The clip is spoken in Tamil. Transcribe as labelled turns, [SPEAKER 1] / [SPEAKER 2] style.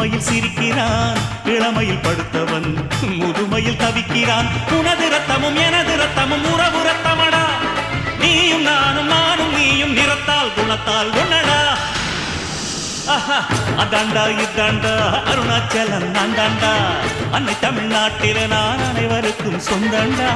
[SPEAKER 1] புதுமையில் சிரிக்கிறான், இளமையில் படுத்தவன் முதுமையில் தவிக்கிறான். உனது ரத்தமும் எனது ரத்தமும் உறவு ரத்தமடா, நீயும் நானும் நானும் நீயும் நிறத்தால் குணத்தால் ஒன்னடா. அதாண்டா இதாண்டா அருணாச்சலம் நான் தாண்டா, அன்னை தமிழ்நாட்டில நான் அனைவருக்கும் சொந்தண்டா.